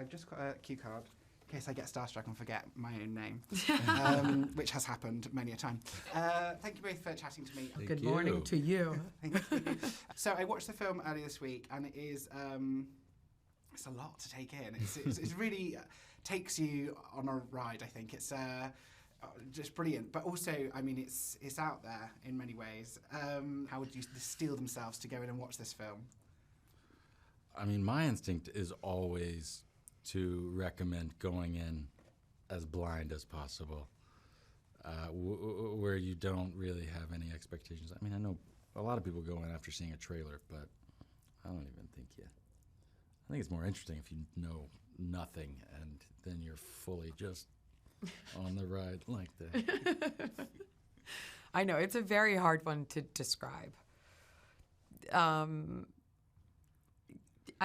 I've just got a cue card in case I get starstruck and forget my own name, which has happened many a time. Thank you both for chatting to me. Good morning to you. Thank you. So I watched the film earlier this week, and it is it's a lot to take in. It's really takes you on a ride. I think it's just brilliant, but also, I mean, it's out there in many ways. How would you steel themselves to go in and watch this film? I mean, my instinct is always to recommend going in as blind as possible, where you don't really have any expectations. I mean, I know a lot of people go in after seeing a trailer, but I don't even think you. I think it's more interesting if you know nothing and then you're fully just on the ride like that. I know, it's a very hard one to describe. I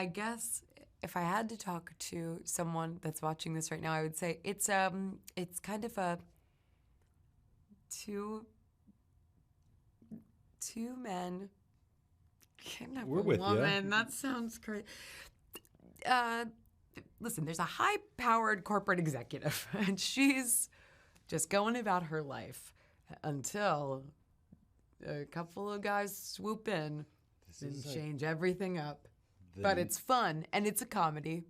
guess if I had to talk to someone that's watching this right now, I would say it's kind of a two men kidnap a woman. That sounds crazy. Listen, there's a high-powered corporate executive, and she's just going about her life until a couple of guys swoop in and change everything up. But it's fun, and it's a comedy,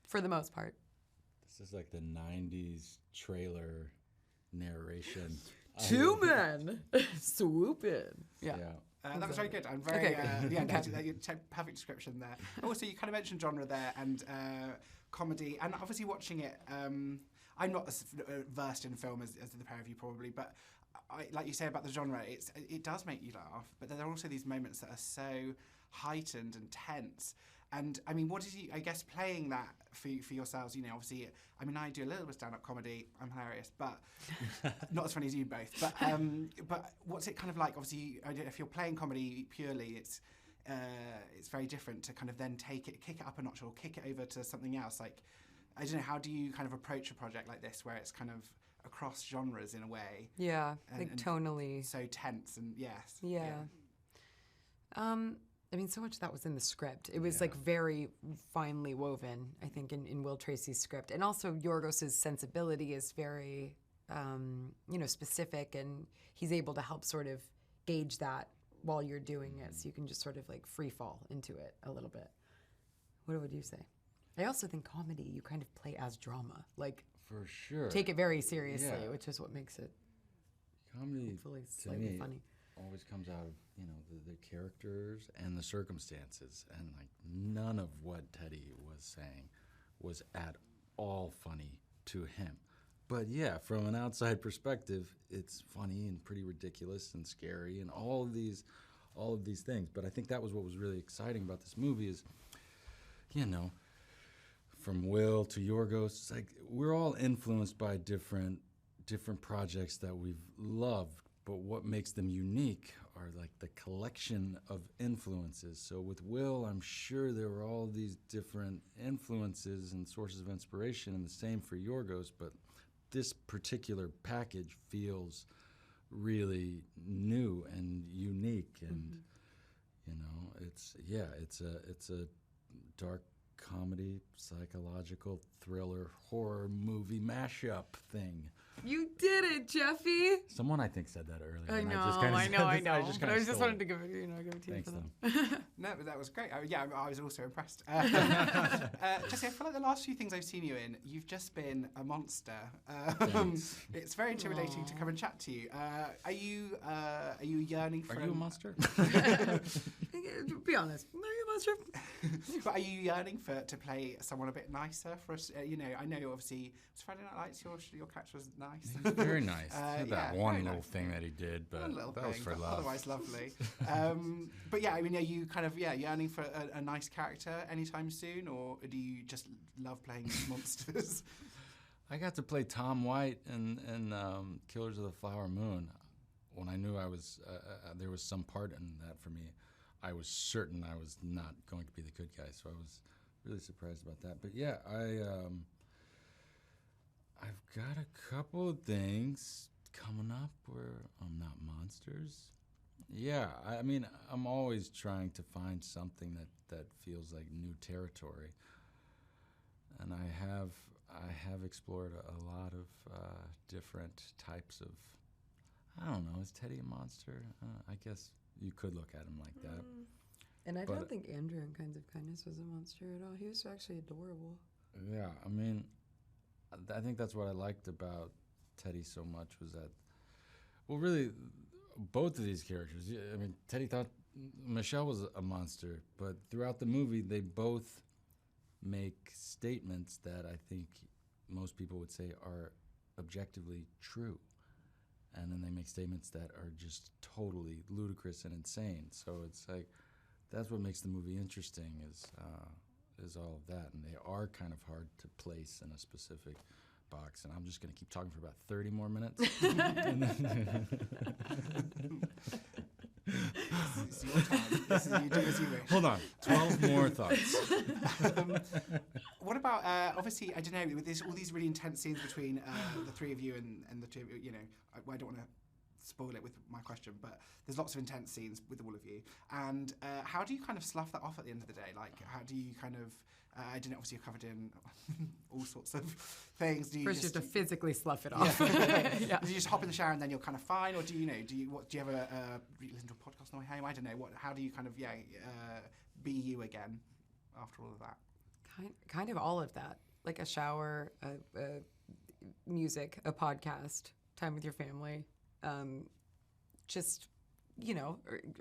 for the most part. This is like the 90s trailer narration. Two men swoop in. Yeah. That was very good. I'm very, perfect description there. Also, you kind of mentioned genre there and comedy, and obviously watching it, I'm not as versed in film as the pair of you probably, but like you say about the genre, it does make you laugh, but there are also these moments that are so heightened and tense. And I mean, what did you, I guess, playing that for yourselves, you know, obviously, I mean, I do a little bit of stand-up comedy, I'm hilarious, but not as funny as you both, but what's it kind of like? Obviously, I don't know, if you're playing comedy purely, it's very different to kind of then kick it up a notch or kick it over to something else. Like, I don't know, how do you kind of approach a project like this where it's kind of across genres in a way? Yeah, and, like tonally. So tense and yes. Yeah. I mean, so much of that was in the script. It was like very finely woven, I think, in Will Tracy's script. And also Yorgos' sensibility is very, specific, and he's able to help sort of gauge that while you're doing it, so you can just sort of like free fall into it a little bit. What would you say? I also think comedy, you kind of play as drama. Like, for sure. Take it very seriously, which is what makes it comedy hopefully slightly funny. Always comes out of, the characters and the circumstances, and like none of what Teddy was saying was at all funny to him. But yeah, from an outside perspective, it's funny and pretty ridiculous and scary and all of these things. But I think that was what was really exciting about this movie is, from Will to Yorgos, it's like we're all influenced by different projects that we've loved. But what makes them unique are like the collection of influences. So with Will, I'm sure there were all these different influences and sources of inspiration, and the same for Yorgos, but this particular package feels really new and unique, and it's a dark comedy, psychological thriller, horror movie mashup thing. You did it, Jeffy. Someone I think said that earlier. I know. But I just wanted to give it to you Thanks, for that. No, but that was great. I was also impressed. Jesse, I feel like the last few things I've seen you in, you've just been a monster. It's very intimidating to come and chat to you. Are you yearning for? Are you a monster? Be honest. Are you a monster? But are you yearning to play someone a bit nicer for us? I know obviously was Friday Night Lights. Your character was nice. He was very nice. That one little thing that he did, but that was for love. Otherwise lovely. But yeah, I mean, are you kind of yearning for a nice character anytime soon, or do you just love playing monsters? I got to play Tom White in Killers of the Flower Moon. When I knew there was some part in that for me, I was certain I was not going to be the good guy, so I was really surprised about that. But yeah, I've got a couple of things coming up where I'm not monsters. Yeah, I mean, I'm always trying to find something that feels like new territory. have explored a lot of different types of. I don't know. Is Teddy a monster? I guess you could look at him like that. And I don't think Andrew in Kinds of Kindness was a monster at all. He was actually adorable. Yeah, I mean, I think that's what I liked about Teddy so much was that, well, really, both of these characters. I mean, Teddy thought Michelle was a monster, but throughout the movie, they both make statements that I think most people would say are objectively true. And then they make statements that are just totally ludicrous and insane. So it's like, that's what makes the movie interesting is all of that. And they are kind of hard to place in a specific box. And I'm just going to keep talking for about 30 more minutes. This is your time. You do as you wish. Hold on. 12 more thoughts. What about, obviously, I don't know, with all these really intense scenes between the three of you and the two of you, you know, I don't want to spoil it with my question, but there's lots of intense scenes with all of you. And how do you kind of slough that off at the end of the day? Like, how do you kind of, I don't know, obviously you're covered in all sorts of things. Do you First, just, you have to physically slough it off. yeah. Do you just hop in the shower and then you're kind of fine? Or do you have listen to a podcast on the way home? I don't know. How do you kind of, be you again after all of that? Kind of all of that. Like a shower, music, a podcast, time with your family. Just, you know,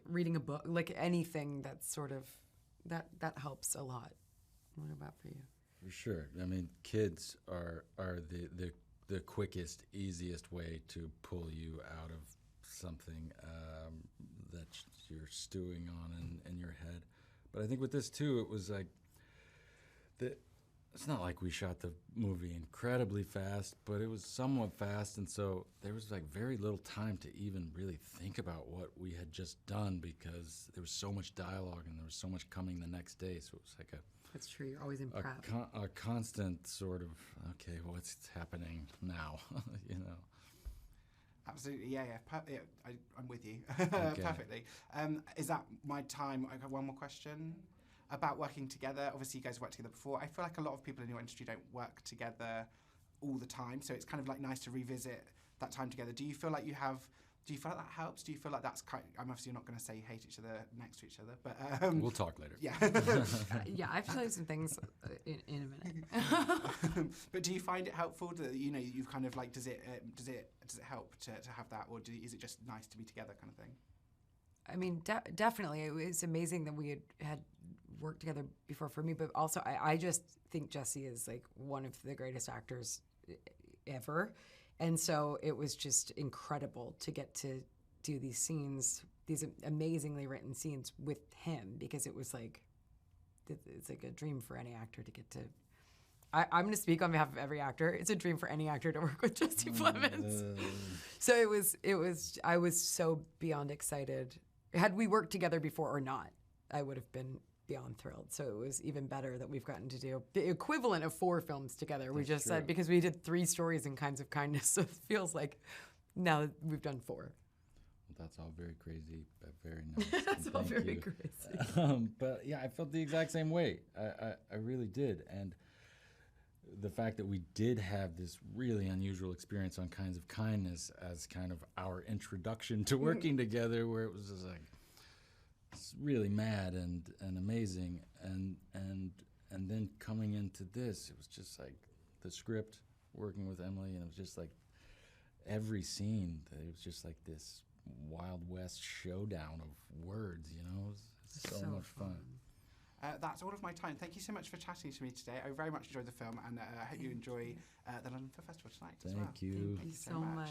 reading a book, like anything that's sort of, that helps a lot. What about for you? For sure. I mean, kids are the quickest, easiest way to pull you out of something that you're stewing on in your head. But I think with this too, it was like, it's not like we shot the movie incredibly fast, but it was somewhat fast, and so there was like very little time to even really think about what we had just done because there was so much dialogue and there was so much coming the next day. So it was like That's true. You're always in prep. a constant sort of, okay, what's happening now? You know. Absolutely, yeah. I'm with you perfectly. Is that my time? I got one more question about working together. Obviously, you guys worked together before. I feel like a lot of people in your industry don't work together all the time, so it's kind of like nice to revisit that time together. Do you feel like that helps? Do you feel like that's I'm obviously not going to say you hate each other next to each other, but we'll talk later. Yeah. Yeah, I've told you some things in a minute. But do you find it helpful that you've kind of like does it help to have that, or is it just nice to be together kind of thing? I mean, definitely. It was amazing that we had worked together before for me, but also I just think Jesse is like one of the greatest actors ever. And so it was just incredible to get to do these scenes, these amazingly written scenes with him, because it was like, it's like a dream for any actor to get to. I'm going to speak on behalf of every actor. It's a dream for any actor to work with Jesse Plemons. So I was so beyond excited. Had we worked together before or not, I would have been beyond thrilled. So it was even better that we've gotten to do the equivalent of 4 films together. We just said, because we did 3 stories in Kinds of Kindness, so it feels like now we've done 4. That's all very crazy, but very nice. That's all very crazy. But yeah, I felt the exact same way. I really did. And the fact that we did have this really unusual experience on Kinds of Kindness as kind of our introduction to working together, where it was just like, it's really mad and amazing, and then coming into this, it was just like the script, working with Emily, and it was just like every scene, it was just like this Wild West showdown of words, you know. It was so much fun. That's all of my time. Thank you so much for chatting to me today. I very much enjoyed the film, and I hope you enjoy the London Film Festival tonight as well. Thank you. Thank you so much.